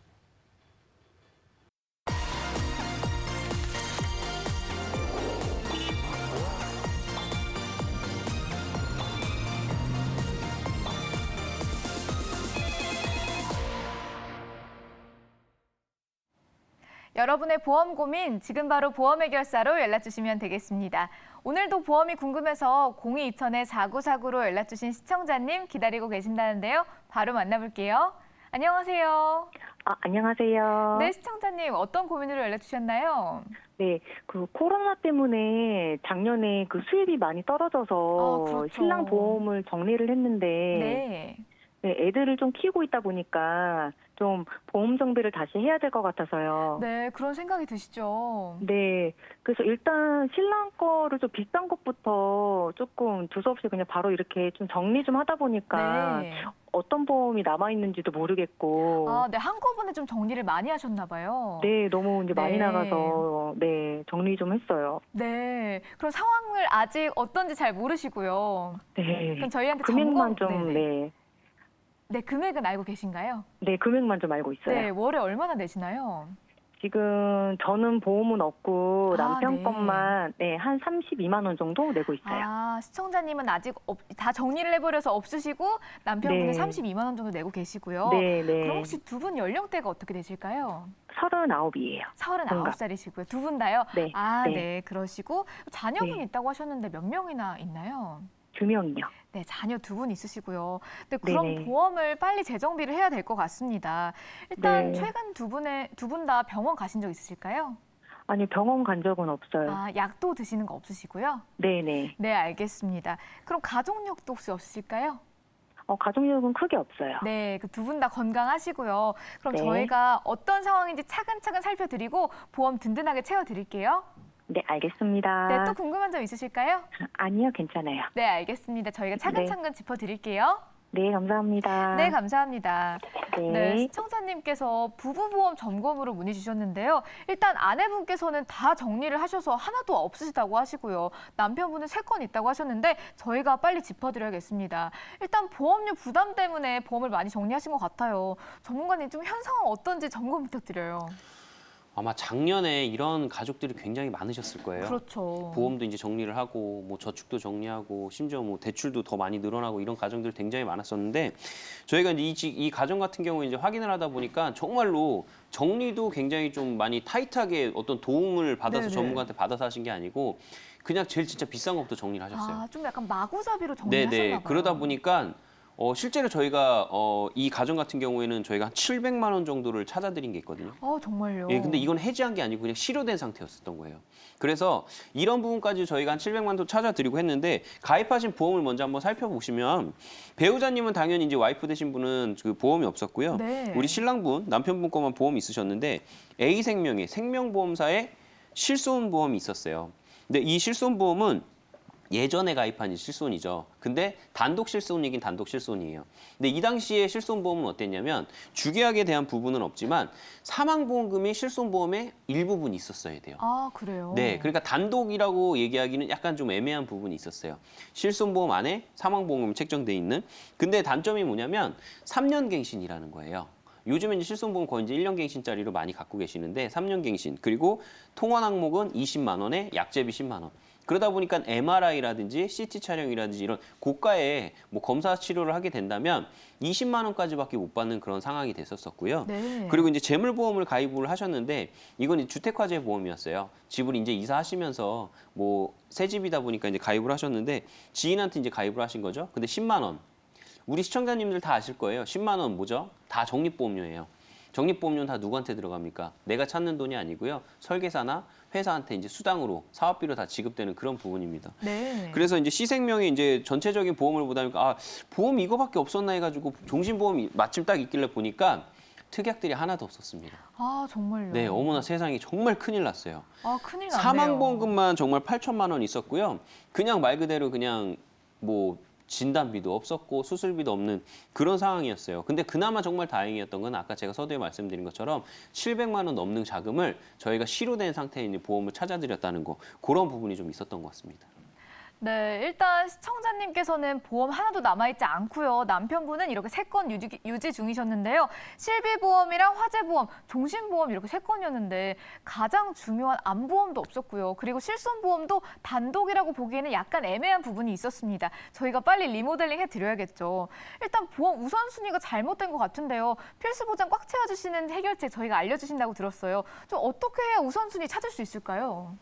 여러분의 보험 고민 지금 바로 보험 해결사로 연락 주시면 되겠습니다. 오늘도 보험이 궁금해서 02-2000에 4949로 연락 주신 시청자님 기다리고 계신다는데요. 바로 만나볼게요. 안녕하세요. 안녕하세요. 네, 시청자님 어떤 고민으로 연락 주셨나요? 네, 그 코로나 때문에 작년에 그 수입이 많이 떨어져서 그렇죠. 신랑 보험을 정리를 했는데 네. 네, 애들을 좀 키우고 있다 보니까 좀 보험 정비를 다시 해야 될 것 같아서요. 네, 그런 생각이 드시죠. 네, 그래서 일단 신랑 거를 좀 비싼 것부터 조금 두서없이 그냥 바로 이렇게 좀 정리 좀 하다 보니까 네. 어떤 보험이 남아있는지도 모르겠고. 네, 한꺼번에 좀 정리를 많이 하셨나 봐요. 네, 너무 이제 많이 네. 나가서 네, 정리 좀 했어요. 네, 그럼 상황을 아직 어떤지 잘 모르시고요. 네. 그럼 저희한테 금액만 점검, 좀, 네네. 네. 네, 금액은 알고 계신가요? 네, 금액만 좀 알고 있어요. 네, 월에 얼마나 내시나요? 지금 저는 보험은 없고 남편 네. 것만 네, 한 32만 원 정도 내고 있어요. 시청자님은 아직 다 정리를 해버려서 없으시고 남편분은 네. 32만 원 정도 내고 계시고요. 네, 네. 그럼 혹시 두 분 연령대가 어떻게 되실까요? 39이에요. 39살이시고요. 두 분 다요? 네. 네. 네. 그러시고 자녀분 네. 있다고 하셨는데 몇 명이나 있나요? 2명이요. 네, 자녀 두 분 있으시고요. 근데 그럼 네네. 보험을 빨리 재정비를 해야 될 것 같습니다. 일단 네. 최근 두 분 다 병원 가신 적 있으실까요? 아니, 병원 간 적은 없어요. 약도 드시는 거 없으시고요? 네네. 네, 알겠습니다. 그럼 가족력도 혹시 없으실까요? 가족력은 크게 없어요. 네, 그 두 분 다 건강하시고요. 그럼 네. 저희가 어떤 상황인지 차근차근 살펴드리고 보험 든든하게 채워드릴게요. 네, 알겠습니다. 네, 또 궁금한 점 있으실까요? 아니요, 괜찮아요. 네, 알겠습니다. 저희가 차근차근 짚어드릴게요. 네, 감사합니다. 네, 감사합니다. 네. 네, 시청자님께서 부부보험 점검으로 문의 주셨는데요. 일단 아내분께서는 다 정리를 하셔서 하나도 없으시다고 하시고요. 남편분은 3건 있다고 하셨는데 저희가 빨리 짚어드려야겠습니다. 일단 보험료 부담 때문에 보험을 많이 정리하신 것 같아요. 전문가님 좀 현 상황 어떤지 점검 부탁드려요. 아마 작년에 이런 가족들이 굉장히 많으셨을 거예요. 그렇죠. 보험도 이제 정리를 하고 뭐 저축도 정리하고 심지어 뭐 대출도 더 많이 늘어나고 이런 가정들 굉장히 많았었는데 저희가 이제 이 가정 같은 경우에 이제 확인을 하다 보니까 정말로 정리도 굉장히 좀 많이 타이트하게 어떤 도움을 받아서 네네. 전문가한테 받아서 하신 게 아니고 그냥 제일 진짜 비싼 것부터 정리를 하셨어요. 좀 약간 마구잡이로 정리하셨나 네네. 봐요. 그러다 보니까 실제로 저희가 이 가정 같은 경우에는 저희가 한 700만 원 정도를 찾아드린 게 있거든요. 정말요? 예, 근데 이건 해지한 게 아니고 그냥 실효된 상태였었던 거예요. 그래서 이런 부분까지 저희가 한 700만 원 찾아드리고 했는데 가입하신 보험을 먼저 한번 살펴보시면 배우자님은 당연히 이제 와이프 되신 분은 그 보험이 없었고요. 네. 우리 신랑분, 남편분 거만 보험이 있으셨는데 A생명의 생명보험사에 실손보험이 있었어요. 근데 이 실손보험은 예전에 가입한 실손이죠. 근데 단독 실손이긴 단독 실손이에요. 근데 이 당시에 실손보험은 어땠냐면 주계약에 대한 부분은 없지만 사망보험금이 실손보험의 일부분이 있었어야 돼요. 그래요? 네, 그러니까 단독이라고 얘기하기는 약간 좀 애매한 부분이 있었어요. 실손보험 안에 사망보험금이 책정돼 있는. 근데 단점이 뭐냐면 3년 갱신이라는 거예요. 요즘에 이제 실손보험 거의 이제 1년 갱신짜리로 많이 갖고 계시는데 3년 갱신 그리고 통원 항목은 20만 원에 약제비 10만 원. 그러다 보니까 MRI라든지 CT 촬영이라든지 이런 고가의 뭐 검사 치료를 하게 된다면 20만 원까지밖에 못 받는 그런 상황이 됐었었고요. 네. 그리고 이제 재물보험을 가입을 하셨는데 이건 이제 주택화재 보험이었어요. 집을 이제 이사하시면서 뭐 새 집이다 보니까 이제 가입을 하셨는데 지인한테 이제 가입을 하신 거죠. 근데 10만 원. 우리 시청자님들 다 아실 거예요. 10만 원 뭐죠? 다 적립보험료예요. 적립보험료는 다 누구한테 들어갑니까? 내가 찾는 돈이 아니고요. 설계사나 회사한테 이제 수당으로 사업비로 다 지급되는 그런 부분입니다. 네. 그래서 이제 시생명이 이제 전체적인 보험을 보다 보니까 아, 보험 이거밖에 없었나 해가지고 종신보험이 마침 딱 있길래 보니까 특약들이 하나도 없었습니다. 아, 정말요? 네, 어머나 세상에 정말 큰일 났어요. 아, 큰일 났네요. 사망보험금만 정말 8천만 원 있었고요. 그냥 말 그대로 그냥 뭐 진단비도 없었고 수술비도 없는 그런 상황이었어요. 근데 그나마 정말 다행이었던 건 아까 제가 서두에 말씀드린 것처럼 700만 원 넘는 자금을 저희가 실효된 상태에 있는 보험을 찾아드렸다는 거, 그런 부분이 좀 있었던 것 같습니다. 네, 일단 시청자님께서는 보험 하나도 남아있지 않고요. 남편분은 이렇게 3건 유지 중이셨는데요. 실비보험이랑 화재보험, 종신보험 이렇게 3건이었는데 가장 중요한 암보험도 없었고요. 그리고 실손보험도 단독이라고 보기에는 약간 애매한 부분이 있었습니다. 저희가 빨리 리모델링 해드려야겠죠. 일단 보험 우선순위가 잘못된 것 같은데요. 필수보장 꽉 채워주시는 해결책 저희가 알려주신다고 들었어요. 좀 어떻게 해야 우선순위 찾을 수 있을까요?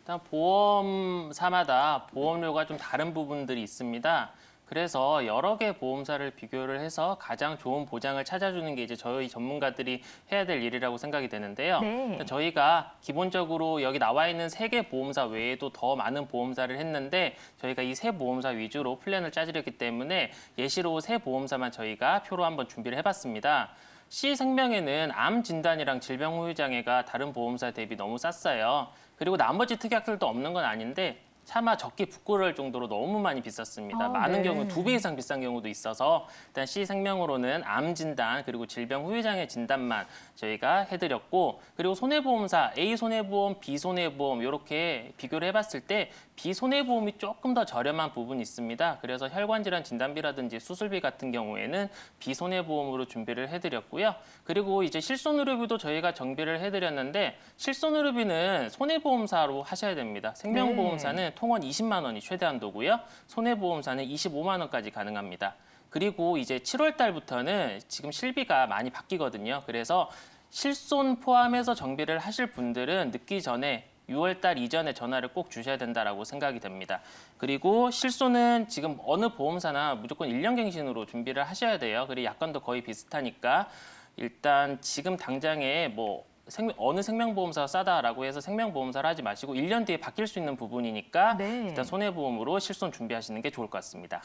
일단 보험사마다 보험료가 좀 다른 부분들이 있습니다. 그래서 여러 개 보험사를 비교를 해서 가장 좋은 보장을 찾아주는 게 이제 저희 전문가들이 해야 될 일이라고 생각이 되는데요. 네. 저희가 기본적으로 여기 나와 있는 3개 보험사 외에도 더 많은 보험사를 했는데 저희가 이 3 보험사 위주로 플랜을 짜드렸기 때문에 예시로 3 보험사만 저희가 표로 한번 준비를 해봤습니다. C생명에는 암 진단이랑 질병 후유 장애가 다른 보험사 대비 너무 쌌어요. 그리고 나머지 특약들도 없는 건 아닌데 차마 적기 부끄러울 정도로 너무 많이 비쌌습니다. 많은 네. 경우 2배 이상 비싼 경우도 있어서 일단 C생명으로는 암 진단 그리고 질병 후유 장애 진단만 저희가 해드렸고, 그리고 손해보험사 A 손해보험, B 손해보험 이렇게 비교를 해봤을 때 B 손해보험이 조금 더 저렴한 부분이 있습니다. 그래서 혈관질환 진단비라든지 수술비 같은 경우에는 B 손해보험으로 준비를 해드렸고요. 그리고 이제 실손의료비도 저희가 정비를 해드렸는데 실손의료비는 손해보험사로 하셔야 됩니다. 생명보험사는 통원 20만 원이 최대 한도고요. 손해보험사는 25만 원까지 가능합니다. 그리고 이제 7월 달부터는 지금 실비가 많이 바뀌거든요. 그래서 실손 포함해서 정비를 하실 분들은 늦기 전에 6월 달 이전에 전화를 꼭 주셔야 된다라고 생각이 됩니다. 그리고 실손은 지금 어느 보험사나 무조건 1년 갱신으로 준비를 하셔야 돼요. 그리고 약관도 거의 비슷하니까 일단 지금 당장에 뭐 어느 생명보험사가 싸다라고 해서 생명보험사를 하지 마시고 1년 뒤에 바뀔 수 있는 부분이니까 네. 일단 손해보험으로 실손 준비하시는 게 좋을 것 같습니다.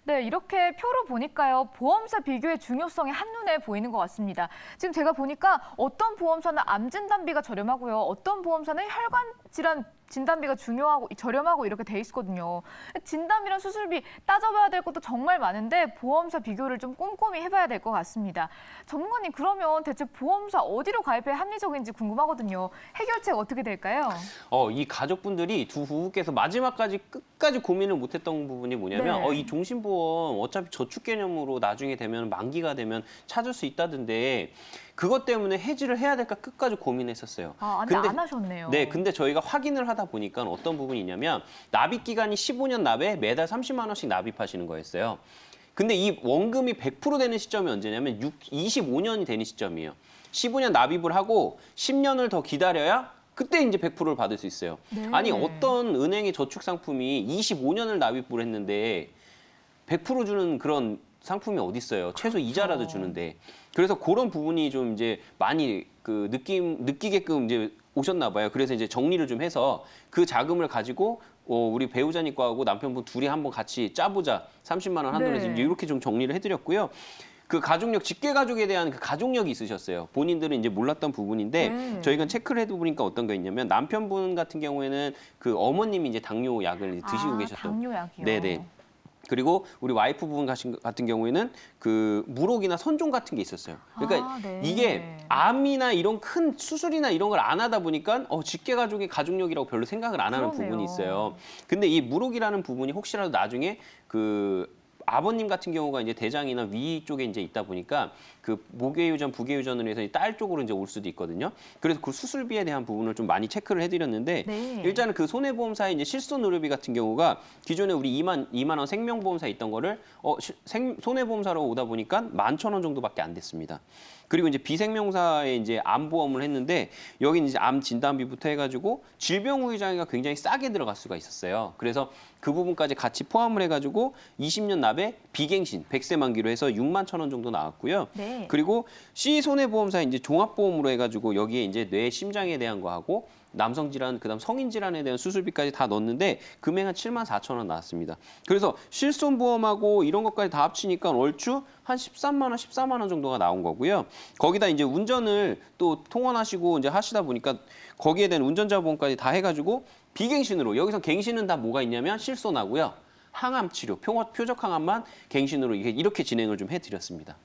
네, 이렇게 표로 보니까요. 보험사 비교의 중요성이 한눈에 보이는 것 같습니다. 지금 제가 보니까 어떤 보험사는 암 진단비가 저렴하고요. 어떤 보험사는 혈관 질환 진단비가 저렴하고 이렇게 돼 있거든요. 진단비랑 수술비 따져봐야 될 것도 정말 많은데 보험사 비교를 좀 꼼꼼히 해봐야 될 것 같습니다. 전문가님, 그러면 대체 보험사 어디로 가입해야 합리적인지 궁금하거든요. 해결책 어떻게 될까요? 이 가족분들이 두 부부께서 마지막까지 끝까지 고민을 못했던 부분이 뭐냐면 네. 이 종신보험 어차피 저축 개념으로 나중에 되면 만기가 되면 찾을 수 있다던데 그것 때문에 해지를 해야 될까 끝까지 고민했었어요. 근데 안 하셨네요. 네, 근데 저희가 확인을 하다 보니까 어떤 부분이 있냐면 납입 기간이 15년 납에 매달 30만 원씩 납입하시는 거였어요. 근데 이 원금이 100% 되는 시점이 언제냐면 25년이 되는 시점이에요. 15년 납입을 하고 10년을 더 기다려야 그때 이제 100%를 받을 수 있어요. 네. 아니 어떤 은행의 저축 상품이 25년을 납입을 했는데 100% 주는 그런 상품이 어디 있어요? 최소 이자라도 주는데. 그래서 그런 부분이 좀 이제 많이 그 느끼게끔 이제 오셨나 봐요. 그래서 이제 정리를 좀 해서 그 자금을 가지고 우리 배우자님과하고 남편분 둘이 한번 같이 짜보자. 30만 원 한도로 네. 이제 이렇게 좀 정리를 해드렸고요. 그 가족력, 직계 가족에 대한 그 가족력이 있으셨어요. 본인들은 이제 몰랐던 부분인데 저희가 체크를 해보니까 어떤 게 있냐면 남편분 같은 경우에는 그 어머님이 이제 당뇨 약을 드시고 계셨던. 당뇨약이요. 네네. 그리고 우리 와이프 부분 같은 경우에는 그 무록이나 선종 같은 게 있었어요. 그러니까 네. 이게 암이나 이런 큰 수술이나 이런 걸 안 하다 보니까 직계 가족의 가족력이라고 별로 생각을 안 하는 그러네요. 부분이 있어요. 근데 이 무록이라는 부분이 혹시라도 나중에 그 아버님 같은 경우가 이제 대장이나 위 쪽에 이제 있다 보니까 그 모계유전, 부계유전으로 해서 딸 쪽으로 이제 올 수도 있거든요. 그래서 그 수술비에 대한 부분을 좀 많이 체크를 해드렸는데 네. 일단은 그 손해보험사의 이제 실손의료비 같은 경우가 기존에 우리 2만 원 생명보험사 있던 거를 손해보험사로 오다 보니까 11,000원 정도밖에 안 됐습니다. 그리고 이제 비생명사에 이제 암보험을 했는데 여기는 이제 암 진단비부터 해가지고 질병 후유 장애가 굉장히 싸게 들어갈 수가 있었어요. 그래서 그 부분까지 같이 포함을 해가지고 20년 납에 비갱신 100세 만기로 해서 61,000원 정도 나왔고요. 네. 그리고 C 손해보험사 이제 종합보험으로 해가지고 여기에 이제 뇌 심장에 대한 거 하고 남성 질환, 그다음 성인 질환에 대한 수술비까지 다 넣었는데 금액은 74,000원 나왔습니다. 그래서 실손보험하고 이런 것까지 다 합치니까 얼추 한 13만 원, 14만 원 정도가 나온 거고요. 거기다 이제 운전을 또 통원하시고 이제 하시다 보니까 거기에 대한 운전자 보험까지 다 해가지고 비갱신으로 여기서 갱신은 다 뭐가 있냐면 실손하고요. 항암 치료, 표적 항암만 갱신으로 이렇게 진행을 좀 해드렸습니다.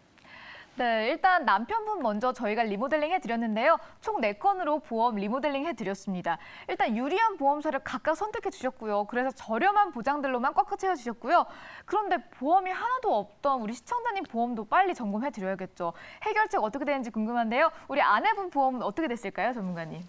네, 일단 남편분 먼저 저희가 리모델링 해드렸는데요. 총 4건으로 보험 리모델링 해드렸습니다. 일단 유리한 보험사를 각각 선택해 주셨고요. 그래서 저렴한 보장들로만 꽉꽉 채워주셨고요. 그런데 보험이 하나도 없던 우리 시청자님 보험도 빨리 점검해드려야겠죠. 해결책 어떻게 되는지 궁금한데요. 우리 아내분 보험은 어떻게 됐을까요, 전문가님?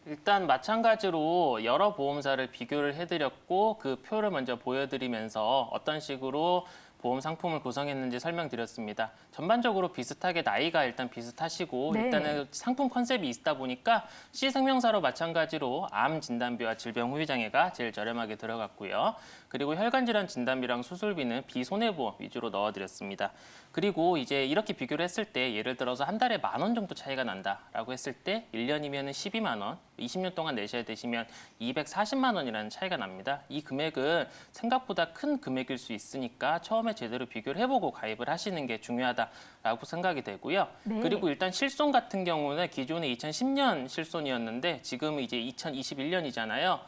일단 마찬가지로 여러 보험사를 비교를 해드렸고 그 표를 먼저 보여드리면서 어떤 식으로 보험 상품을 구성했는지 설명드렸습니다. 전반적으로 비슷하게 나이가 일단 비슷하시고 네. 일단은 상품 컨셉이 있다 보니까 C생명사로 마찬가지로 암 진단비와 질병 후유 장애가 제일 저렴하게 들어갔고요. 그리고 혈관질환 진단비랑 수술비는 비손해보험 위주로 넣어드렸습니다. 그리고 이제 이렇게 비교를 했을 때 예를 들어서 한 달에 10,000원 정도 차이가 난다라고 했을 때 1년이면 12만 원, 20년 동안 내셔야 되시면 240만 원이라는 차이가 납니다. 이 금액은 생각보다 큰 금액일 수 있으니까 처음에 제대로 비교를 해보고 가입을 하시는 게 중요하다라고 생각이 되고요. 네. 그리고 일단 실손 같은 경우는 기존에 2010년 실손이었는데 지금은 이제 2021년이잖아요.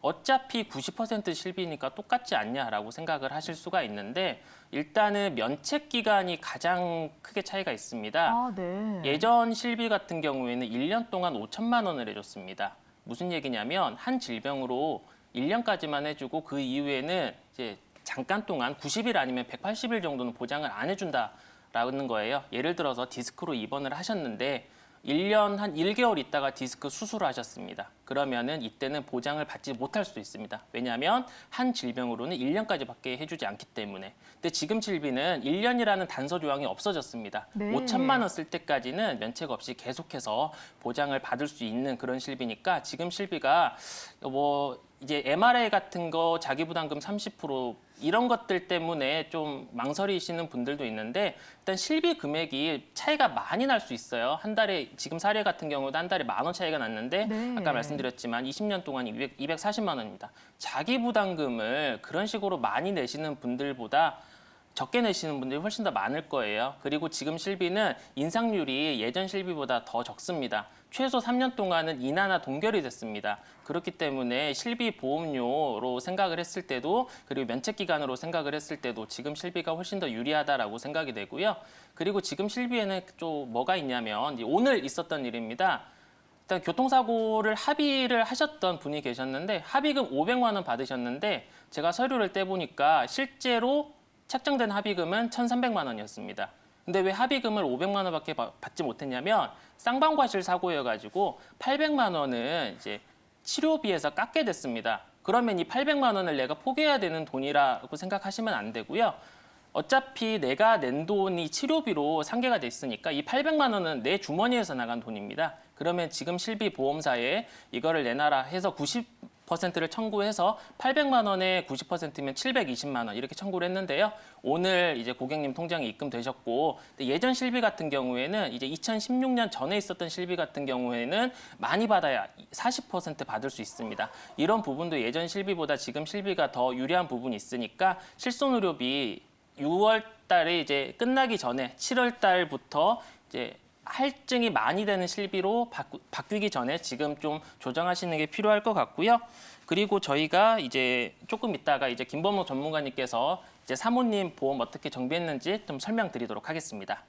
어차피 90% 실비니까 똑같지 않냐라고 생각을 하실 수가 있는데 일단은 면책 기간이 가장 크게 차이가 있습니다. 아, 네. 예전 실비 같은 경우에는 1년 동안 5천만 원을 해줬습니다. 무슨 얘기냐면 한 질병으로 1년까지만 해주고 그 이후에는 이제 잠깐 동안 90일 아니면 180일 정도는 보장을 안 해준다라는 거예요. 예를 들어서 디스크로 입원을 하셨는데 1년 한 1개월 있다가 디스크 수술을 하셨습니다. 그러면은 이때는 보장을 받지 못할 수도 있습니다. 왜냐하면 한 질병으로는 1년까지밖에 해주지 않기 때문에. 근데 지금 실비는 1년이라는 단서 조항이 없어졌습니다. 네. 5천만 원 쓸 때까지는 면책 없이 계속해서 보장을 받을 수 있는 그런 실비니까 지금 실비가 뭐 이제 MRI 같은 거 자기부담금 30% 이런 것들 때문에 좀 망설이시는 분들도 있는데 일단 실비 금액이 차이가 많이 날 수 있어요. 한 달에 지금 사례 같은 경우도 한 달에 10,000원 차이가 났는데 네. 아까 말씀드렸지만 20년 동안 240만 원입니다. 자기부담금을 그런 식으로 많이 내시는 분들보다 적게 내시는 분들이 훨씬 더 많을 거예요. 그리고 지금 실비는 인상률이 예전 실비보다 더 적습니다. 최소 3년 동안은 인하나 동결이 됐습니다. 그렇기 때문에 실비 보험료로 생각을 했을 때도 그리고 면책 기간으로 생각을 했을 때도 지금 실비가 훨씬 더 유리하다라고 생각이 되고요. 그리고 지금 실비에는 또 뭐가 있냐면 오늘 있었던 일입니다. 일단 교통사고를 합의를 하셨던 분이 계셨는데 합의금 500만 원 받으셨는데 제가 서류를 떼보니까 실제로 책정된 합의금은 1,300만 원이었습니다. 근데 왜 합의금을 500만 원밖에 받지 못했냐면 쌍방과실 사고여가지고 800만 원은 이제 치료비에서 깎게 됐습니다. 그러면 이 800만 원을 내가 포기해야 되는 돈이라고 생각하시면 안 되고요. 어차피 내가 낸 돈이 치료비로 상계가 돼 있으니까 이 800만 원은 내 주머니에서 나간 돈입니다. 그러면 지금 실비 보험사에 이거를 내놔라 해서 90%를 청구해서 800만 원에 90%면 720만 원 이렇게 청구를 했는데요. 오늘 이제 고객님 통장에 입금되셨고 예전 실비 같은 경우에는 이제 2016년 전에 있었던 실비 같은 경우에는 많이 받아야 40% 받을 수 있습니다. 이런 부분도 예전 실비보다 지금 실비가 더 유리한 부분이 있으니까 실손의료비 6월 달에 이제 끝나기 전에 7월 달부터 이제 할증이 많이 되는 실비로 바뀌기 전에 지금 좀 조정하시는 게 필요할 것 같고요. 그리고 저희가 이제 조금 있다가 이제 김범록 전문가님께서 이제 사모님 보험 어떻게 정비했는지 좀 설명드리도록 하겠습니다.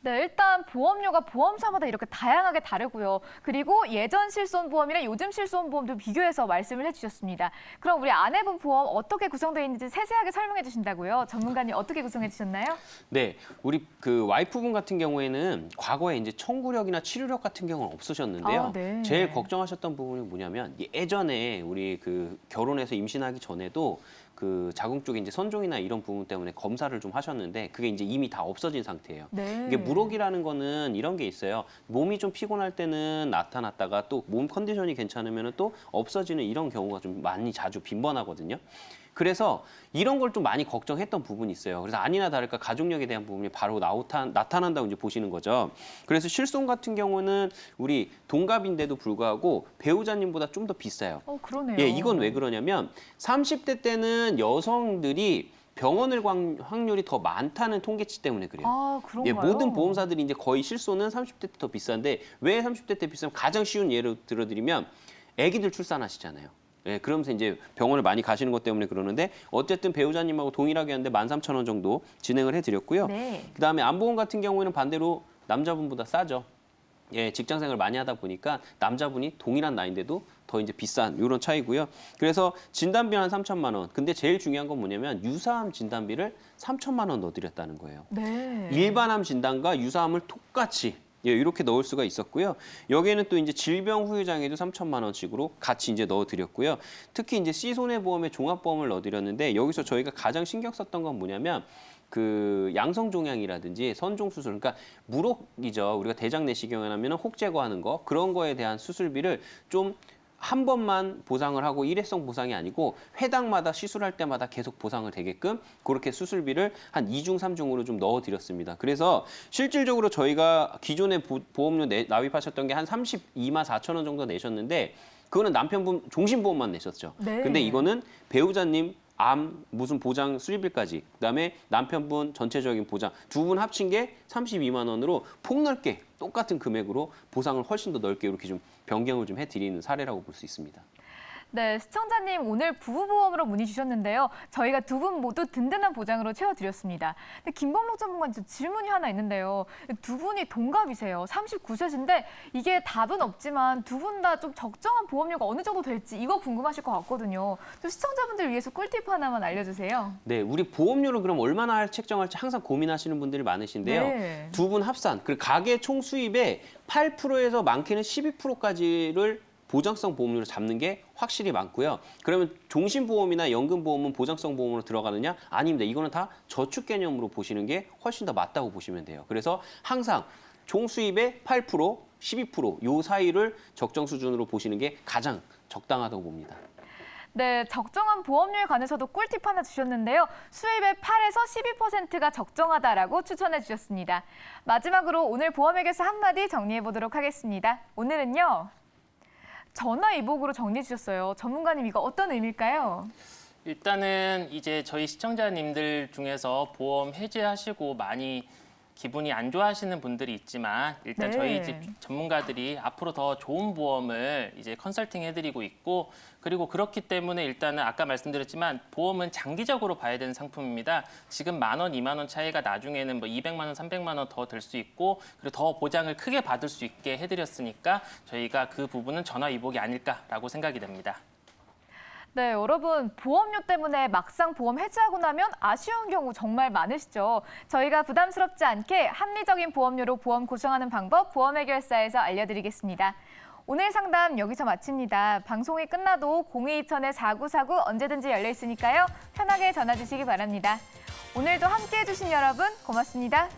네, 일단 보험료가 보험사마다 이렇게 다양하게 다르고요. 그리고 예전 실손보험이랑 요즘 실손보험도 비교해서 말씀을 해주셨습니다. 그럼 우리 아내분 보험 어떻게 구성되어 있는지 세세하게 설명해 주신다고요? 전문가님 어떻게 구성해 주셨나요? 네, 우리 그 와이프분 같은 경우에는 과거에 이제 청구력이나 치료력 같은 경우는 없으셨는데요. 아, 네. 제일 걱정하셨던 부분이 뭐냐면 예전에 우리 그 결혼해서 임신하기 전에도 그 자궁 쪽에 이제 선종이나 이런 부분 때문에 검사를 좀 하셨는데 그게 이제 이미 다 없어진 상태예요. 네. 이게 물혹이라는 거는 이런 게 있어요. 몸이 좀 피곤할 때는 나타났다가 또 몸 컨디션이 괜찮으면 또 없어지는 이런 경우가 좀 많이 자주 빈번하거든요. 그래서 이런 걸 좀 많이 걱정했던 부분이 있어요. 그래서 아니나 다를까 가족력에 대한 부분이 바로 나타난다고 이제 보시는 거죠. 그래서 실손 같은 경우는 우리 동갑인데도 불구하고 배우자님보다 좀 더 비싸요. 그러네요. 예, 이건 왜 그러냐면 30대 때는 여성들이 병원을 갈 확률이 더 많다는 통계치 때문에 그래요. 아, 그런가요? 예, 모든 보험사들이 이제 거의 실손은 30대 때 더 비싼데 왜 30대 때 비싸면 가장 쉬운 예를 들어드리면 아기들 출산하시잖아요. 예, 그러면서 이제 병원을 많이 가시는 것 때문에 그러는데 어쨌든 배우자님하고 동일하게 하는데 13,000원 정도 진행을 해드렸고요. 네. 그다음에 안보험 같은 경우에는 반대로 남자분보다 싸죠. 예, 직장 생활 많이 하다 보니까 남자분이 동일한 나이인데도 더 이제 비싼 이런 차이고요. 그래서 진단비 한 3천만 원. 근데 제일 중요한 건 뭐냐면 유사암 진단비를 3천만 원 넣어드렸다는 거예요. 네. 일반암 진단과 유사암을 똑같이 예, 이렇게 넣을 수가 있었고요. 여기에는 또 이제 질병 후유장애도 3천만 원씩으로 같이 이제 넣어드렸고요. 특히 이제 C손해보험에 종합보험을 넣어드렸는데 여기서 저희가 가장 신경 썼던 건 뭐냐면 그 양성종양이라든지 선종수술, 그러니까 물혹이죠. 우리가 대장 내시경을 하면 혹 제거하는 거 그런 거에 대한 수술비를 좀 한 번만 보상을 하고 일회성 보상이 아니고 회당마다 시술할 때마다 계속 보상을 되게끔 그렇게 수술비를 한 2중, 3중으로 좀 넣어드렸습니다. 그래서 실질적으로 저희가 기존에 보험료 납입하셨던 게 한 32만 4천 원 정도 내셨는데 그거는 남편분 종신보험만 내셨죠. 네. 근데 이거는 배우자님 암 무슨 보장 수리비까지 그다음에 남편분 전체적인 보장 두 분 합친 게 32만 원으로 폭넓게 똑같은 금액으로 보상을 훨씬 더 넓게 이렇게 좀 변경을 좀 해드리는 사례라고 볼 수 있습니다. 네, 시청자님 오늘 부부보험으로 문의 주셨는데요. 저희가 두 분 모두 든든한 보장으로 채워드렸습니다. 근데 김범록 전문가님 질문이 하나 있는데요. 두 분이 동갑이세요. 39세신데 이게 답은 없지만 두 분 다 좀 적정한 보험료가 어느 정도 될지 이거 궁금하실 것 같거든요. 또 시청자분들 위해서 꿀팁 하나만 알려주세요. 네, 우리 보험료를 그럼 얼마나 책정할지 항상 고민하시는 분들이 많으신데요. 네. 두 분 합산, 그리고 가계 총 수입의 8%에서 많게는 12%까지를 보장성 보험료로 잡는 게 확실히 많고요. 그러면 종신보험이나 연금보험은 보장성 보험으로 들어가느냐? 아닙니다. 이거는 다 저축 개념으로 보시는 게 훨씬 더 맞다고 보시면 돼요. 그래서 항상 총수입의 8%, 12% 요 사이를 적정 수준으로 보시는 게 가장 적당하다고 봅니다. 네, 적정한 보험료에 관해서도 꿀팁 하나 주셨는데요. 수입의 8에서 12%가 적정하다라고 추천해 주셨습니다. 마지막으로 오늘 보험 해결사 한마디 정리해 보도록 하겠습니다. 오늘은요. 전화위복으로 정리해 주셨어요. 전문가님 이거 어떤 의미일까요? 일단은 이제 저희 시청자님들 중에서 보험 해지하시고 많이 기분이 안 좋아하시는 분들이 있지만 일단 네. 저희 집 전문가들이 앞으로 더 좋은 보험을 이제 컨설팅 해드리고 있고 그리고 그렇기 때문에 일단은 아까 말씀드렸지만 보험은 장기적으로 봐야 되는 상품입니다. 지금 10,000원, 20,000원 차이가 나중에는 뭐 200만 원, 300만 원 더 될 수 있고 그리고 더 보장을 크게 받을 수 있게 해드렸으니까 저희가 그 부분은 전화위복이 아닐까라고 생각이 됩니다. 네, 여러분 보험료 때문에 막상 보험 해지하고 나면 아쉬운 경우 정말 많으시죠. 저희가 부담스럽지 않게 합리적인 보험료로 보험 구성하는 방법 보험 해결사에서 알려드리겠습니다. 오늘 상담 여기서 마칩니다. 방송이 끝나도 02-2000-4949 언제든지 열려 있으니까요. 편하게 전화 주시기 바랍니다. 오늘도 함께해 주신 여러분 고맙습니다.